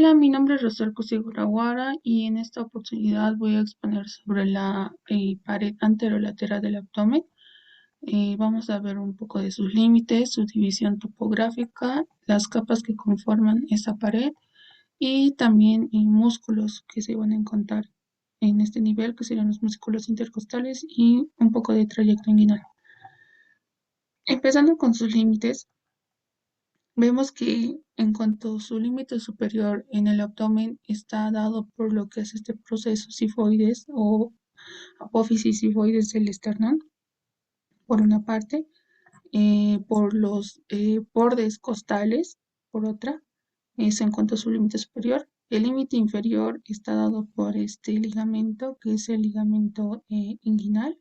Hola, mi nombre es Rosalco Sigurawara y en esta oportunidad voy a exponer sobre la pared anterolateral del abdomen. Vamos a ver un poco de sus límites, su división topográfica, las capas que conforman esa pared y también músculos que se van a encontrar en este nivel, que serían los músculos intercostales y un poco de trayecto inguinal. Empezando con sus límites. Vemos que en cuanto a su límite superior en el abdomen está dado por lo que es este proceso sifoides o apófisis sifoides del esternón, por una parte, por los bordes costales, por otra, eso en cuanto a su límite superior. El límite inferior está dado por este ligamento, que es el ligamento inguinal,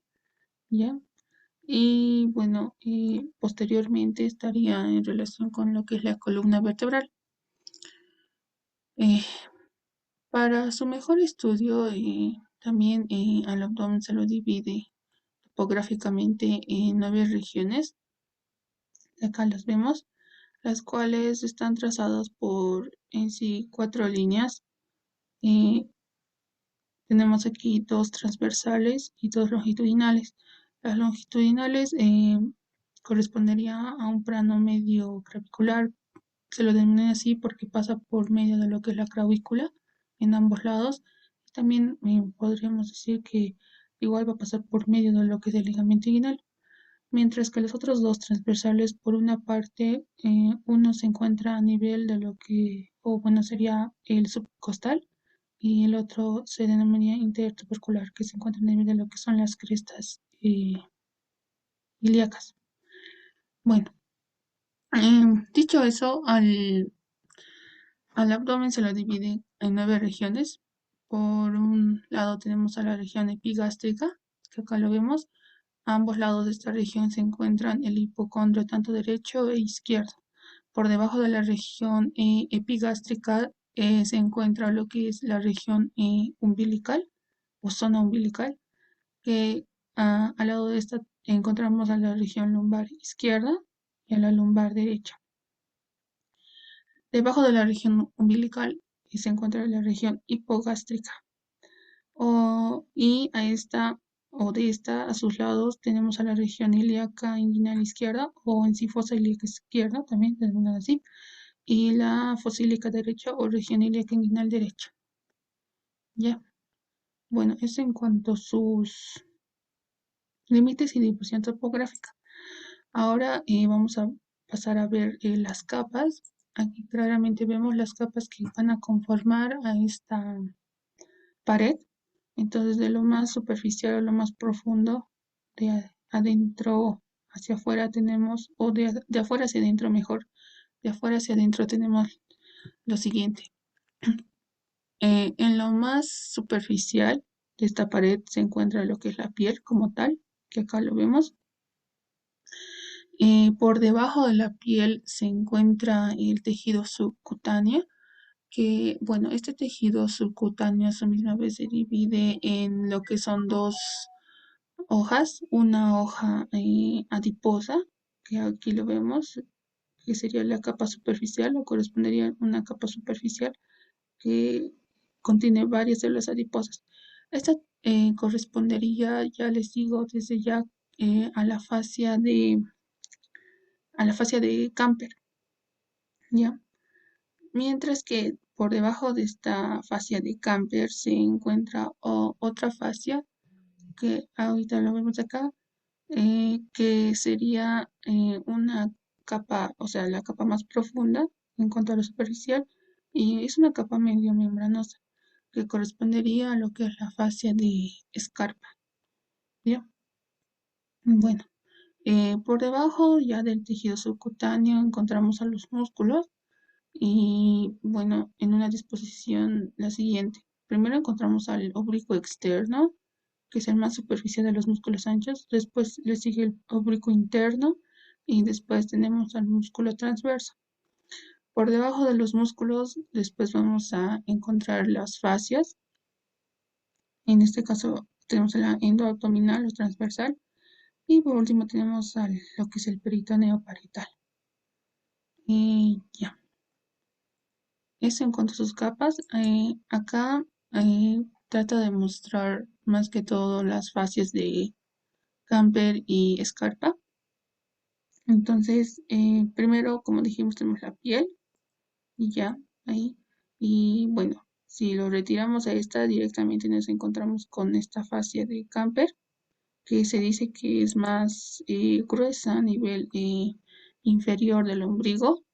¿ya? Y bueno, posteriormente estaría en relación con lo que es la columna vertebral. Eh, Para su mejor estudio, también al abdomen se lo divide topográficamente en 9 regiones. Acá las vemos, las cuales están trazadas por en sí 4 líneas. Eh, Tenemos aquí 2 transversales y 2 longitudinales. Las longitudinales correspondería a un plano medio clavicular. Se lo denomina así porque pasa por medio de lo que es la clavícula en ambos lados. También podríamos decir que igual va a pasar por medio de lo que es el ligamento inguinal, mientras que los otros 2 transversales, por una parte, uno se encuentra a nivel de lo que, o bueno, sería el subcostal, y el otro se denomina intertubercular, que se encuentra a nivel de lo que son las crestas ilíacas. Bueno, dicho eso, al abdomen se lo divide en 9 regiones. Por un lado tenemos a la región epigástrica, que acá lo vemos. A ambos lados de esta región se encuentran el hipocondrio tanto derecho e izquierdo. Por debajo de la región epigástrica se encuentra lo que es la región umbilical o zona umbilical, que al lado de esta encontramos a la región lumbar izquierda y a la lumbar derecha. Debajo de la región umbilical se encuentra la región hipogástrica. Y a esta o de esta a sus lados tenemos a la región ilíaca inguinal izquierda o en sí fosa ilíaca izquierda, también denominada así, y la fosa ilíaca derecha o región ilíaca inguinal derecha. Ya, bueno, eso en cuanto a sus límites y división topográfica. Ahora vamos a pasar a ver las capas. Aquí claramente vemos las capas que van a conformar a esta pared. Entonces, de lo más superficial a lo más profundo, de adentro hacia afuera tenemos, o de afuera hacia adentro mejor, de afuera hacia adentro tenemos lo siguiente. En lo más superficial de esta pared se encuentra lo que es la piel como tal, que acá lo vemos. Por debajo de la piel se encuentra el tejido subcutáneo, que, bueno, este tejido subcutáneo a su misma vez se divide en lo que son 2 hojas, una hoja adiposa, que aquí lo vemos, que sería la capa superficial, o correspondería a una capa superficial que contiene varias células adiposas. Esta correspondería, ya les digo desde ya, a la fascia de Camper, ¿ya? Mientras que por debajo de esta fascia de Camper se encuentra otra fascia que ahorita lo vemos acá, que sería una capa, o sea, la capa más profunda en cuanto a lo superficial, y es una capa medio membranosa que correspondería a lo que es la fascia de escarpa, ¿ya? Bueno, por debajo ya del tejido subcutáneo encontramos a los músculos y bueno, en una disposición la siguiente. Primero encontramos al oblicuo externo, que es el más superficial de los músculos anchos. Después le sigue el oblicuo interno y después tenemos al músculo transverso. Por debajo de los músculos, después vamos a encontrar las fascias. En este caso tenemos la endoabdominal o transversal. Y por último tenemos lo que es el peritoneo parietal. Y ya. Eso en cuanto a sus capas. Acá trata de mostrar más que todo las fases de camper y escarpa. Entonces, primero, como dijimos, tenemos la piel y ya, ahí. Y bueno, si lo retiramos a esta, directamente nos encontramos con esta fascia de camper, que se dice que es más gruesa a nivel inferior del ombligo,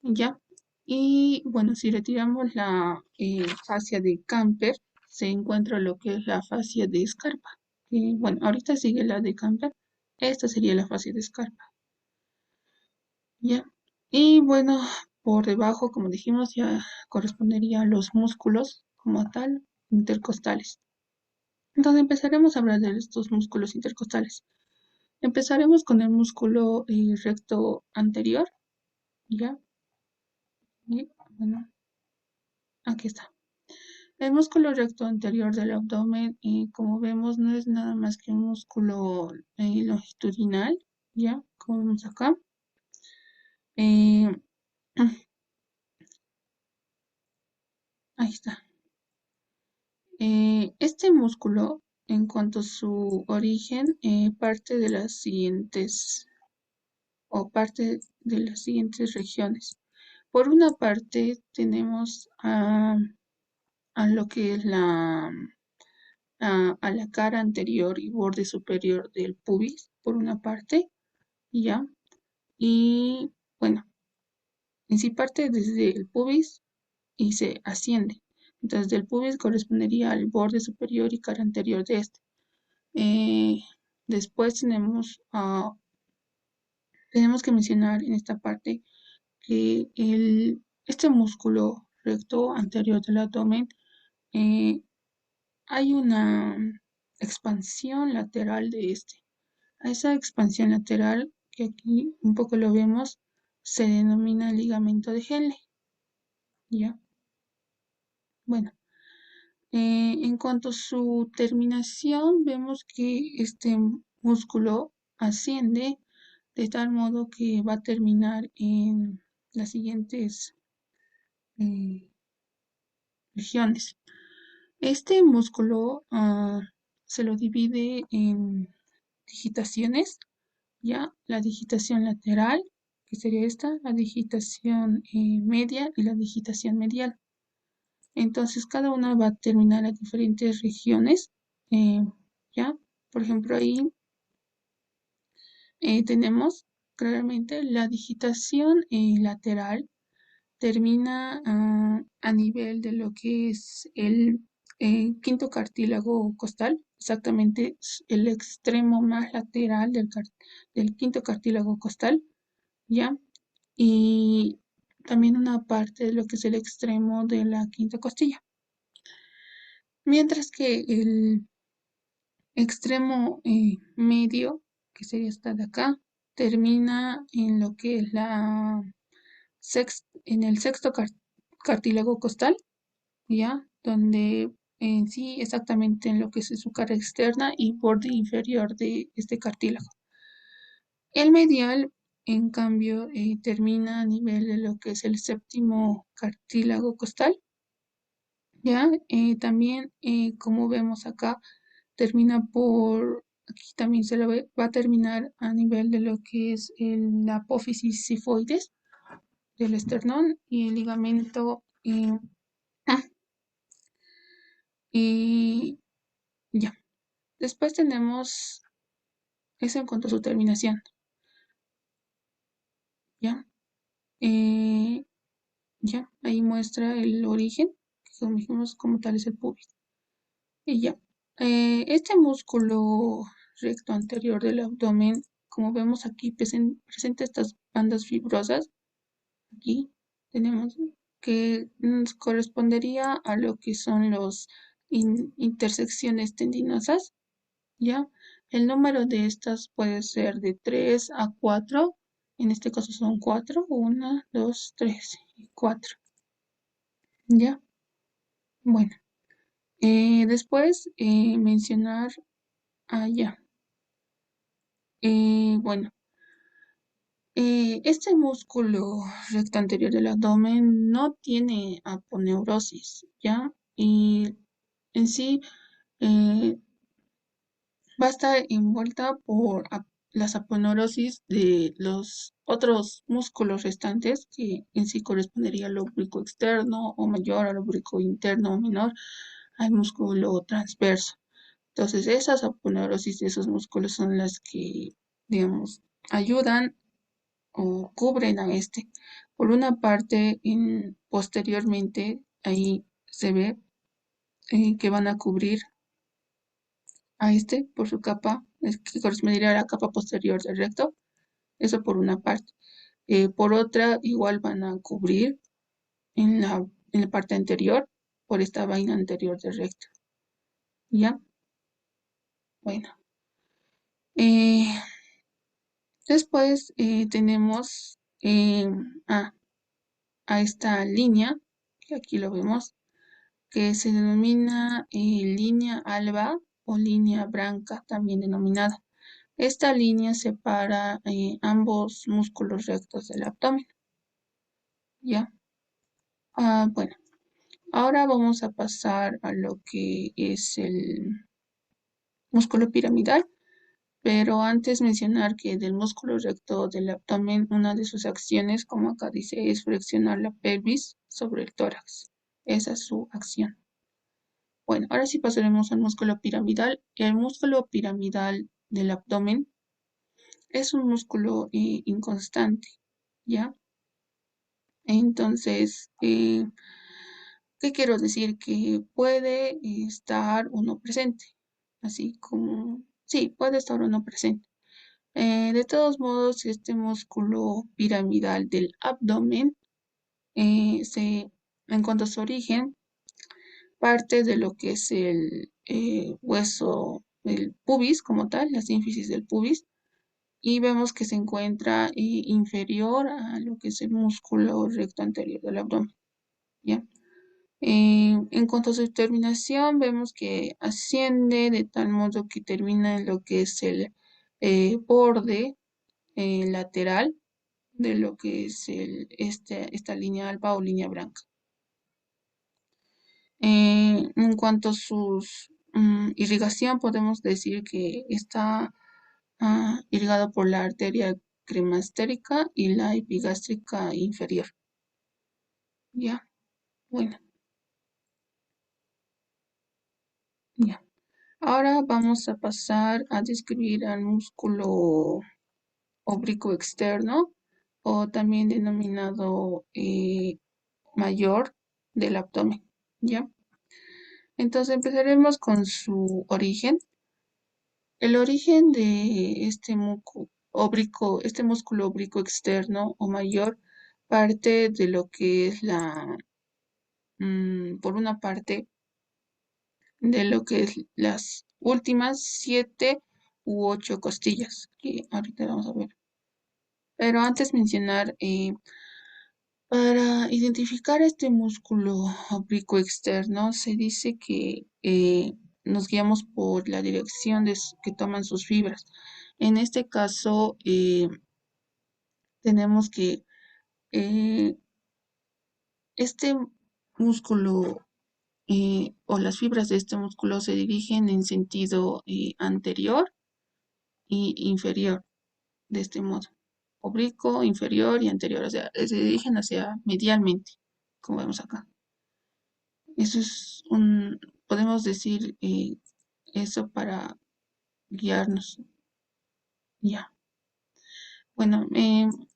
ya. Y bueno, si retiramos la fascia de camper, se encuentra lo que es la fascia de escarpa. Que, bueno, ahorita sigue la de camper, esta sería la fascia de escarpa, ya. Y bueno, por debajo, como dijimos, ya correspondería a los músculos como tal, intercostales. Entonces empezaremos a hablar de estos músculos intercostales. Empezaremos con el músculo recto anterior, ¿ya? Y bueno, aquí está. El músculo recto anterior del abdomen, como vemos, no es nada más que un músculo longitudinal, ¿ya? Como vemos acá. Eh, ahí está. Este músculo, en cuanto a su origen, parte de las siguientes regiones. Por una parte, tenemos a lo que es a la cara anterior y borde superior del pubis, por una parte, ¿ya? Y bueno, en sí parte desde el pubis y se asciende. Entonces, del pubis correspondería al borde superior y cara anterior de este. Eh, Después tenemos que mencionar en esta parte que este músculo recto anterior del abdomen, eh, hay una expansión lateral de este. A esa expansión lateral, que aquí un poco lo vemos, se denomina ligamento de Henle. ¿Ya? Bueno, en cuanto a su terminación, vemos que este músculo asciende de tal modo que va a terminar en las siguientes eh, regiones. Este músculo se lo divide en digitaciones, ya la digitación lateral, que sería esta, la digitación media y la digitación medial. Entonces, cada una va a terminar en diferentes regiones, eh, ya, por ejemplo, ahí tenemos claramente la digitación lateral termina a nivel de lo que es el quinto cartílago costal, exactamente el extremo más lateral del quinto cartílago costal, ¿ya? Y también una parte de lo que es el extremo de la quinta costilla. Mientras que el extremo medio, que sería esta de acá, termina en lo que es en el sexto cartílago costal, ¿ya? Donde en sí exactamente en lo que es su cara externa y borde inferior de este cartílago. El medial, en cambio, termina a nivel de lo que es el séptimo cartílago costal, ¿ya? También, como vemos acá, aquí también va a terminar a nivel de lo que es la apófisis sifoides del esternón y el ligamento y ya. Después tenemos eso en cuanto a su terminación, ¿ya? Eh, ya, ahí muestra el origen, que como dijimos, como tal es el pubis. Y ya. Este músculo recto anterior del abdomen, como vemos aquí, presenta estas bandas fibrosas. Aquí tenemos que correspondería a lo que son los intersecciones tendinosas, ¿ya? El número de estas puede ser de 3 a 4. En este caso son 4. 1, 2, 3 y 4. ¿Ya? Bueno. Después mencionar allá. Bueno, Este músculo recto anterior del abdomen no tiene aponeurosis, ¿ya? Y en sí eh, va a estar envuelta por las aponeurosis de los otros músculos restantes, que en sí correspondería al oblicuo externo o mayor, al oblicuo interno o menor, al músculo transverso. Entonces, esas aponeurosis de esos músculos son las que, digamos, ayudan o cubren a este. Por una parte, posteriormente, ahí se ve que van a cubrir a este por su capa, es que correspondería a la capa posterior del recto, eso por una parte. Por otra, igual van a cubrir en la parte anterior por esta vaina anterior del recto. ¿Ya? Bueno. Eh, Después tenemos a, a esta línea, que aquí lo vemos, que se denomina línea alba o línea blanca, también denominada. Esta línea separa ambos músculos rectos del abdomen. ¿Ya? Bueno, ahora vamos a pasar a lo que es el músculo piramidal, pero antes mencionar que del músculo recto del abdomen, una de sus acciones, como acá dice, es flexionar la pelvis sobre el tórax. Esa es su acción. Bueno, ahora sí pasaremos al músculo piramidal. El músculo piramidal del abdomen es un músculo inconstante, ¿ya? Entonces, ¿qué quiero decir? Que puede estar o no presente, así como, sí, puede estar o no presente. De todos modos, este músculo piramidal del abdomen, en cuanto a su origen, parte de lo que es el hueso, el pubis como tal, la sínfisis del pubis, y vemos que se encuentra inferior a lo que es el músculo recto anterior del abdomen, ¿ya? En cuanto a su terminación, vemos que asciende de tal modo que termina en lo que es el borde lateral de lo que es esta línea alba o línea blanca. En cuanto a su irrigación, podemos decir que está irrigado por la arteria cremastérica y la epigástrica inferior. Ya, bueno, ya. Ahora vamos a pasar a describir al músculo oblicuo externo o también denominado mayor del abdomen. ¿Ya? Entonces empezaremos con su origen. El origen de este músculo oblicuo externo o mayor parte de lo que es por una parte, de lo que es las últimas 7 u 8 costillas, que ahorita vamos a ver. Pero antes mencionar, para identificar este músculo oblicuo externo, se dice que nos guiamos por la dirección que toman sus fibras. En este caso, tenemos que eh, este músculo o las fibras de este músculo se dirigen en sentido anterior y inferior, de este modo. Oblicuo, inferior y anterior, o sea, se dirigen hacia medialmente, como vemos acá. Eso es podemos decir eso para guiarnos. Ya. Bueno,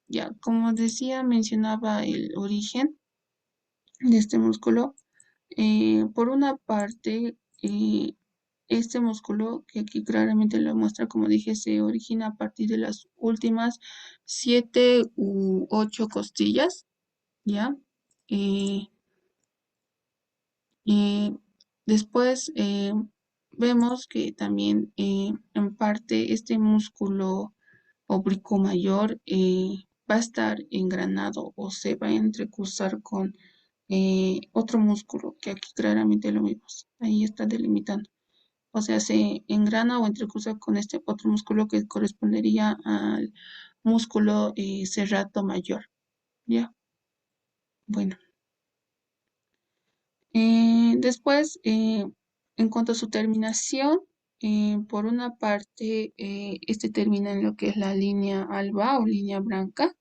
ya, como decía, mencionaba el origen de este músculo. Por una parte, este músculo, que aquí claramente lo muestra, como dije, se origina a partir de las últimas 7 u 8 costillas, ¿ya? Eh, Y después vemos que también en parte este músculo oblicuo mayor va a estar engranado o se va a entrecruzar con otro músculo que aquí claramente lo vemos. Ahí está delimitando. O sea, se engrana o entrecruza con este otro músculo que correspondería al músculo serrato mayor. ¿Ya? Bueno. Después, en cuanto a su terminación, por una parte, este termina en lo que es la línea alba o línea blanca,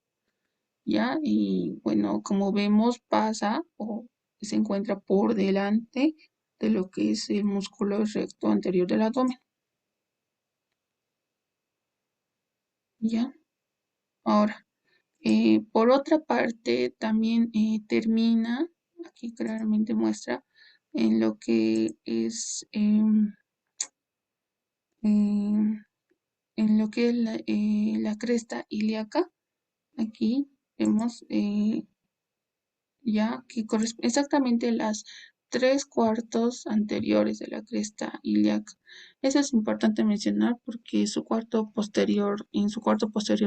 ¿ya? Y bueno, como vemos, pasa o se encuentra por delante de lo que es el músculo recto anterior del abdomen, ¿ya? Ahora, por otra parte, también termina, aquí claramente muestra, en lo que es em, en lo que es la cresta ilíaca. Aquí vemos ya que corresponde exactamente las tres cuartos anteriores de la cresta ilíaca. Eso es importante mencionar porque en su cuarto posterior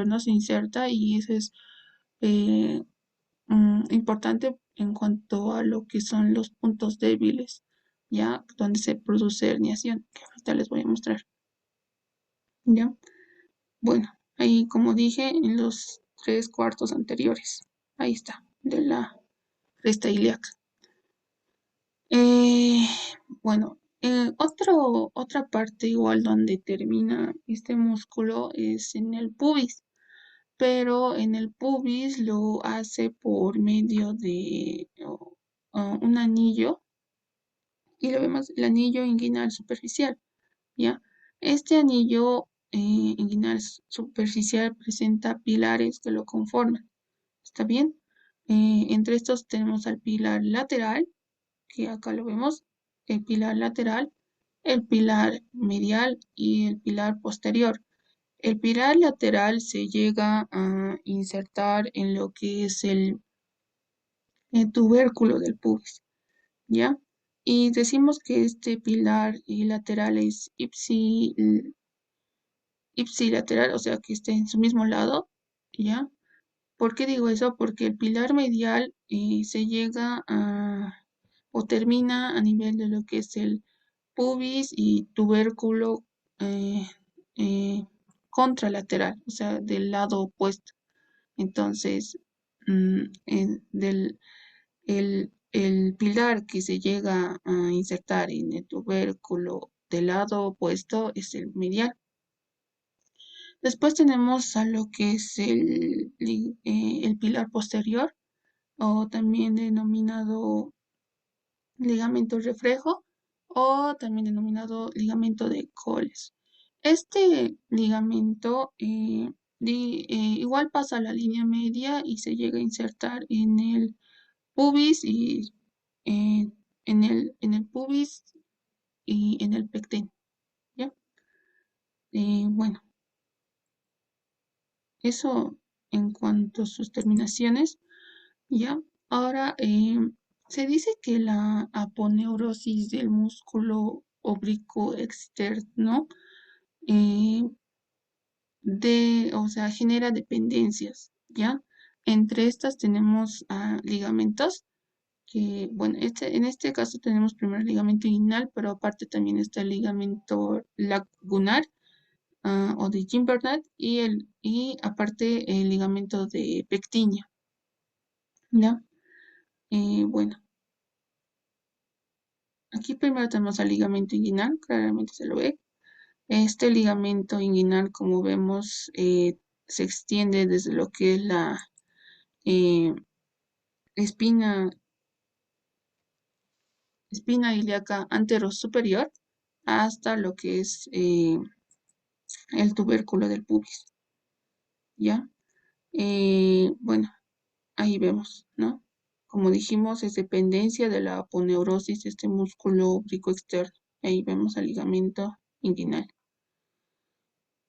no se inserta y eso es eh, importante en cuanto a lo que son los puntos débiles, ya donde se produce herniación, que ahorita les voy a mostrar. ¿Ya? Bueno, ahí como dije, en los tres cuartos anteriores. Ahí está, de la cresta ilíaca. Eh, bueno, otra parte igual donde termina este músculo es en el pubis, pero en el pubis lo hace por medio de un anillo y lo vemos el anillo inguinal superficial, ¿ya? Este anillo inguinal superficial presenta pilares que lo conforman. ¿Está bien? Entre estos tenemos al pilar lateral, que acá lo vemos, el pilar lateral, el pilar medial y el pilar posterior. El pilar lateral se llega a insertar en lo que es el tubérculo del pubis, ¿ya? Y decimos que este pilar lateral es ipsilateral, o sea, que esté en su mismo lado, ¿ya? ¿Por qué digo eso? Porque el pilar medial se llega a o termina a nivel de lo que es el pubis y tubérculo eh, eh, contralateral, o sea, del lado opuesto. Entonces, el pilar que se llega a insertar en el tubérculo del lado opuesto es el medial. Después tenemos a lo que es el pilar posterior o también denominado ligamento reflejo o también denominado ligamento de Coles. Este ligamento igual pasa a la línea media y se llega a insertar en el pubis y eh, en el pubis y en el pecten, ¿ya? Bueno, eso en cuanto a sus terminaciones. Ya, ahora se dice que la aponeurosis del músculo oblicuo externo eh, o sea, genera dependencias, ¿ya? Entre estas tenemos ligamentos, que, bueno, en este caso tenemos primero el ligamento inguinal, pero aparte también está el ligamento lagunar o de Gimbernat y aparte el ligamento de pectinia, ¿ya? Bueno. Aquí primero tenemos al ligamento inguinal, claramente se lo ve. Este ligamento inguinal, como vemos, se extiende desde lo que es la eh, espina, espina ilíaca anterosuperior hasta lo que es el tubérculo del pubis, ¿ya? Bueno, ahí vemos, ¿no? Como dijimos, es dependencia de la aponeurosis de este músculo oblicuo externo. Ahí vemos al ligamento inguinal.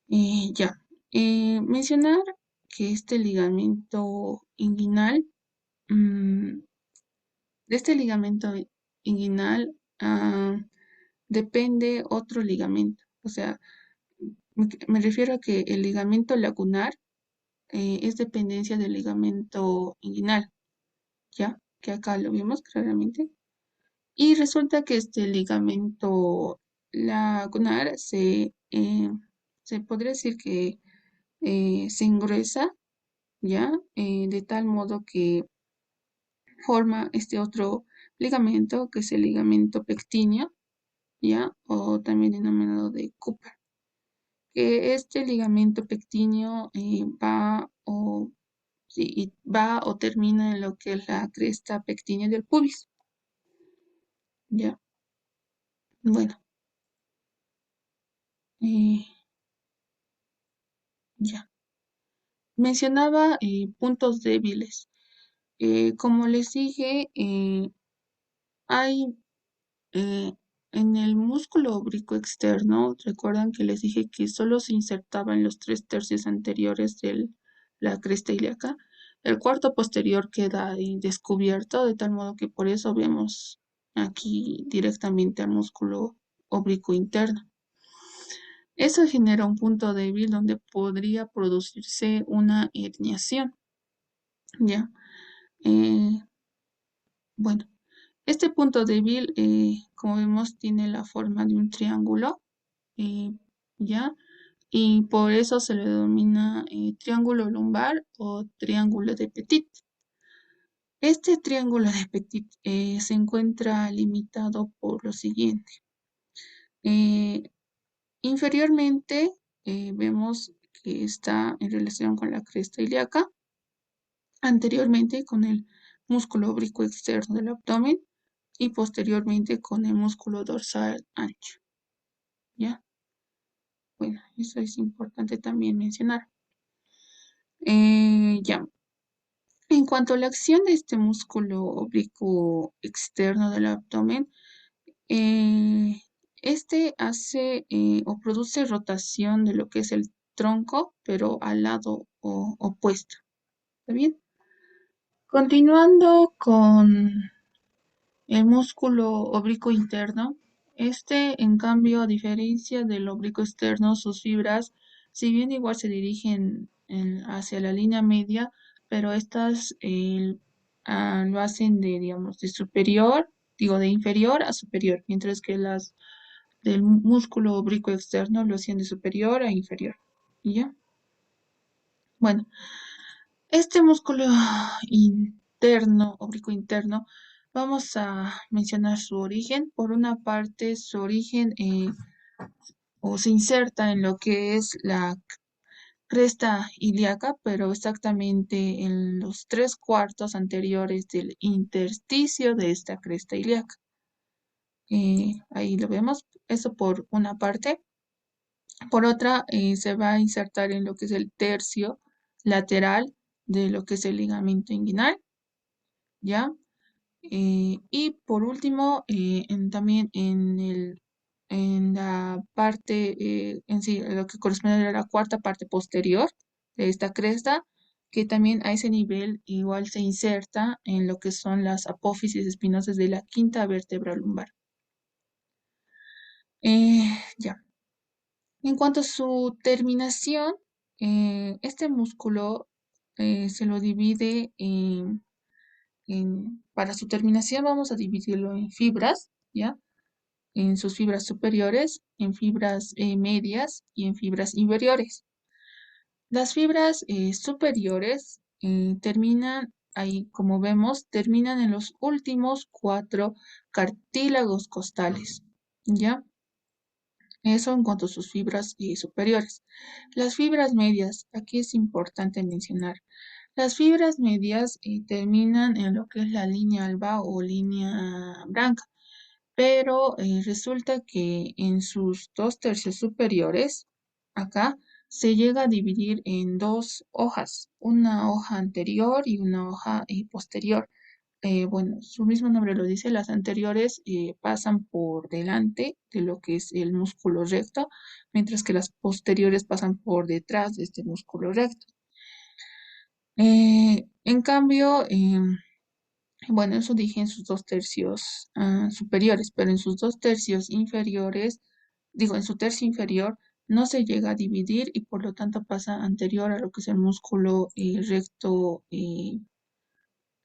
Ya, mencionar que este ligamento inguinal, mm, de este ligamento inguinal depende otro ligamento. O sea, me refiero a que el ligamento lagunar es dependencia del ligamento inguinal, ¿ya? Que acá lo vimos claramente. Y resulta que este ligamento lagunar se podría decir que se engruesa, ¿ya? De tal modo que forma este otro ligamento, que es el ligamento pectíneo, ¿ya? O también denominado de Cooper. Que este ligamento pectíneo va o termina en lo que es la cresta pectínea del pubis, ¿ya? Bueno, eh, ya. Mencionaba puntos débiles. Como les dije, hay eh, en el músculo oblicuo externo, recuerdan que les dije que solo se insertaba en los 3 tercios anteriores de la cresta ilíaca. El cuarto posterior queda ahí descubierto, de tal modo que por eso vemos aquí directamente al músculo oblicuo interno. Eso genera un punto débil donde podría producirse una herniación. Ya. Eh, bueno, este punto débil, como vemos, tiene la forma de un triángulo, eh, ¿ya? Y por eso se le denomina triángulo lumbar o triángulo de Petit. Este triángulo de Petit se encuentra limitado por lo siguiente. Eh, inferiormente vemos que está en relación con la cresta ilíaca, anteriormente con el músculo oblicuo externo del abdomen y posteriormente con el músculo dorsal ancho. ¿Ya? Bueno, eso es importante también mencionar. Ya. En cuanto a la acción de este músculo oblicuo externo del abdomen, eh, este hace o produce rotación de lo que es el tronco, pero al lado opuesto. ¿Está bien? Continuando con el músculo oblicuo interno, este, en cambio, a diferencia del oblicuo externo, sus fibras, si bien igual se dirigen hacia la línea media, pero estas lo hacen de, digamos, de inferior a superior, mientras que las del músculo oblicuo externo lo hacen de superior a inferior. ¿Y ya? Bueno, este músculo interno, oblicuo interno, vamos a mencionar su origen. Por una parte, su origen o se inserta en lo que es la cresta ilíaca, pero exactamente en los 3 cuartos anteriores del intersticio de esta cresta ilíaca. Ahí lo vemos, eso por una parte. Por otra, se va a insertar en lo que es el tercio lateral de lo que es el ligamento inguinal, ¿ya? Y por último, también en la parte, en sí, lo que corresponde a la cuarta parte posterior de esta cresta, que también a ese nivel igual se inserta en lo que son las apófisis espinosas de la quinta vértebra lumbar. Ya. En cuanto a su terminación, este músculo se lo divide para su terminación vamos a dividirlo en fibras, ¿ya? En sus fibras superiores, en fibras medias y en fibras inferiores. Las fibras superiores terminan, ahí como vemos, terminan en los últimos 4 cartílagos costales, ¿ya? Eso en cuanto a sus fibras superiores. Las fibras medias, aquí es importante mencionar. Las fibras medias terminan en lo que es la línea alba o línea blanca, pero resulta que en sus 2 tercios superiores, acá, se llega a dividir en 2 hojas, una hoja anterior y una hoja posterior. Bueno, su mismo nombre lo dice, las anteriores pasan por delante de lo que es el músculo recto, mientras que las posteriores pasan por detrás de este músculo recto. En cambio, bueno, eso dije en sus 2 tercios superiores, pero en sus 2 tercios inferiores, digo, en su tercio inferior, no se llega a dividir y por lo tanto pasa anterior a lo que es el músculo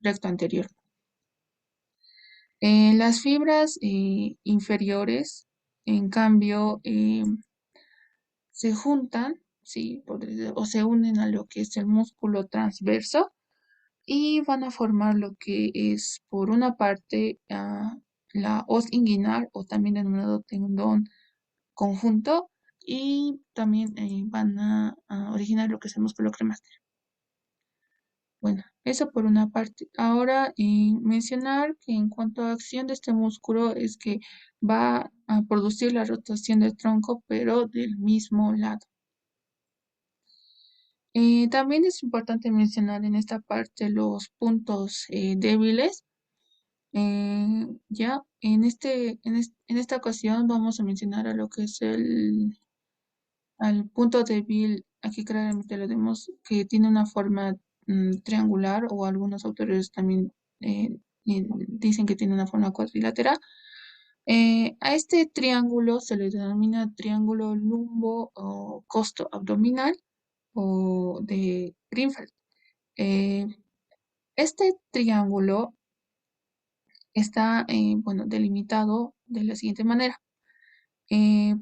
recto anterior. Las fibras inferiores, en cambio, se juntan, sí, o se unen a lo que es el músculo transverso y van a formar lo que es, por una parte, la hoz inguinal o también denominado tendón conjunto y también van a originar lo que es el músculo cremaster. Bueno, eso por una parte. Ahora, mencionar que en cuanto a acción de este músculo es que va a producir la rotación del tronco, pero del mismo lado. También es importante mencionar en esta parte los puntos débiles. Ya en esta ocasión vamos a mencionar a lo que es al punto débil. Aquí claramente lo vemos que tiene una forma triangular, o algunos autores también dicen que tiene una forma cuadrilátera. A este triángulo se le denomina triángulo lumbo o costo abdominal o de Greenfeld. Eh, este triángulo está, bueno, delimitado de la siguiente manera.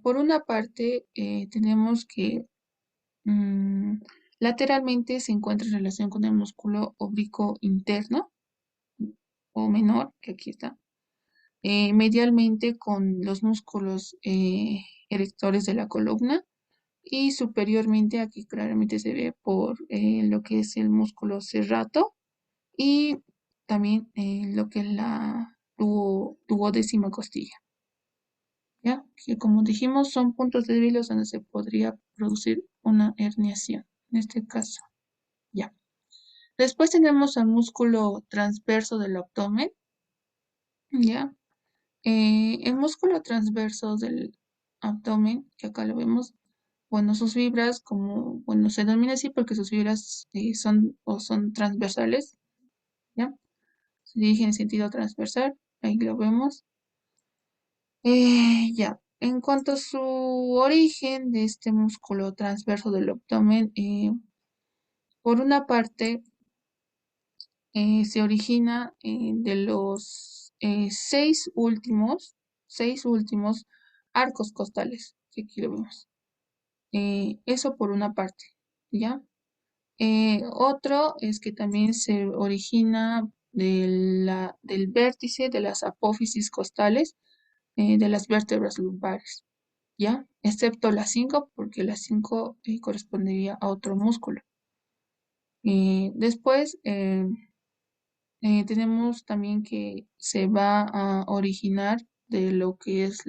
Por una parte, tenemos que mm, lateralmente se encuentra en relación con el músculo oblicuo interno o menor, que aquí está. Medialmente con los músculos erectores de la columna y superiormente, aquí claramente se ve por lo que es el músculo serrato y también lo que es la duodécima costilla. ¿Ya? Que como dijimos son puntos débiles donde se podría producir una herniación, en este caso. Ya. Después tenemos al músculo transverso del abdomen. ¿Ya? El músculo transverso del abdomen, que acá lo vemos, bueno, sus fibras, como, bueno, se denomina así porque sus fibras son transversales, ¿ya? Se dirigen en sentido transversal, ahí lo vemos. Ya, en cuanto a su origen de este músculo transverso del abdomen, por una parte se origina de los seis últimos arcos costales, que aquí lo vemos. Eso por una parte, ¿ya? Otro es que también se origina del vértice de las apófisis costales de las vértebras lumbares. ¿Ya? Excepto las 5, porque las 5 correspondería a otro músculo. Después tenemos también que se va a originar de lo que es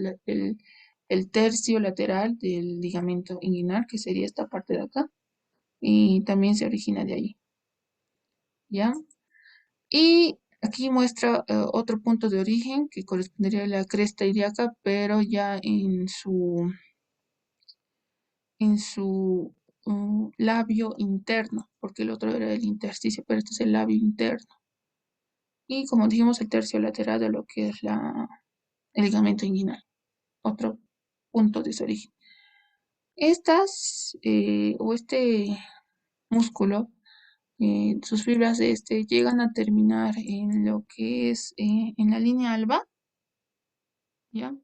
el tercio lateral del ligamento inguinal, que sería esta parte de acá, y también se origina de ahí. ¿Ya? Y aquí muestra otro punto de origen que correspondería a la cresta ilíaca, pero ya en su labio interno, porque el otro era el intersticio, pero este es el labio interno. Y como dijimos, el tercio lateral de lo que es el ligamento inguinal, otro punto de su origen. Este músculo, sus fibras de este llegan a terminar en lo que es en la línea alba, ¿ya?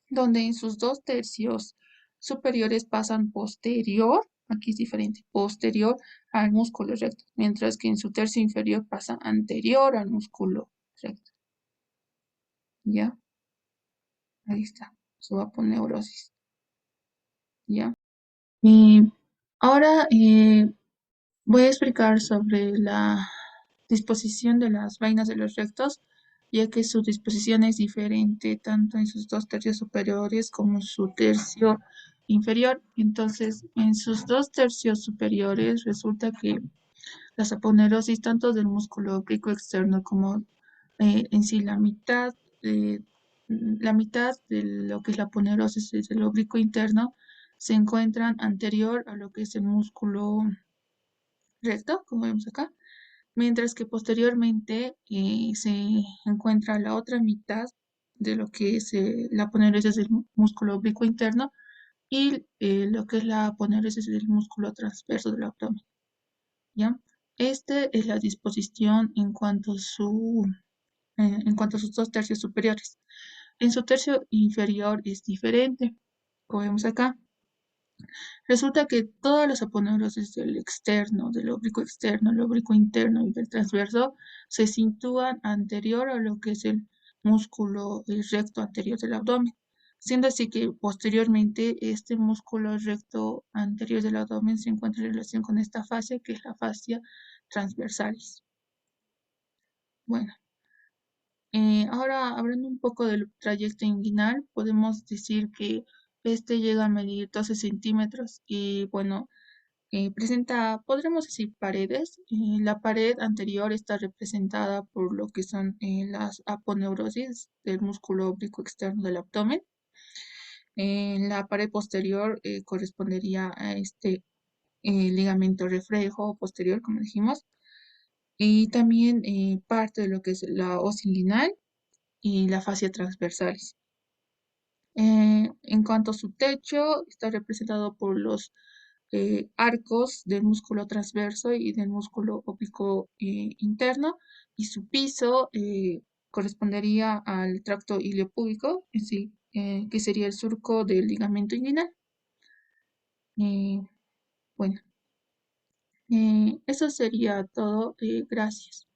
Donde en sus dos tercios superiores pasan posterior, aquí es diferente, posterior al músculo recto, mientras que en su tercio inferior pasa anterior al músculo recto. ¿Ya? Ahí está, su aponeurosis. ¿Ya? Y ahora voy a explicar sobre la disposición de las vainas de los rectos, ya que su disposición es diferente tanto en sus dos tercios superiores como en su tercio inferior. Entonces, en sus dos tercios superiores resulta que las aponerosis tanto del músculo oblicuo externo como en sí la mitad de lo que es la aponerosis del oblicuo interno se encuentran anterior a lo que es el músculo recto, como vemos acá, mientras que posteriormente se encuentra la otra mitad de lo que es la aponerosis del músculo oblicuo interno y lo que es la aponerosis del músculo transverso del abdomen, ¿ya? Esta es la disposición en cuanto a sus dos tercios superiores. En su tercio inferior es diferente, como vemos acá. Resulta que todas las aponeurosis del externo, del oblicuo externo, el oblicuo interno y del transverso se sitúan anterior a lo que es el músculo recto anterior del abdomen, siendo así que posteriormente este músculo recto anterior del abdomen se encuentra en relación con esta fascia que es la fascia transversalis. Bueno, ahora hablando un poco del trayecto inguinal, podemos decir que este llega a medir 12 centímetros y bueno, presenta, podremos decir, paredes. La pared anterior está representada por lo que son las aponeurosis del músculo oblicuo externo del abdomen. La pared posterior correspondería a este ligamento reflejo posterior, como dijimos, y también parte de lo que es la os inguinal y la fascia transversalis. En cuanto a su techo, está representado por los arcos del músculo transverso y del músculo oblicuo interno, y su piso correspondería al tracto iliopúbico, en sí, que sería el surco del ligamento inguinal. Eh, bueno, eso sería todo. Gracias.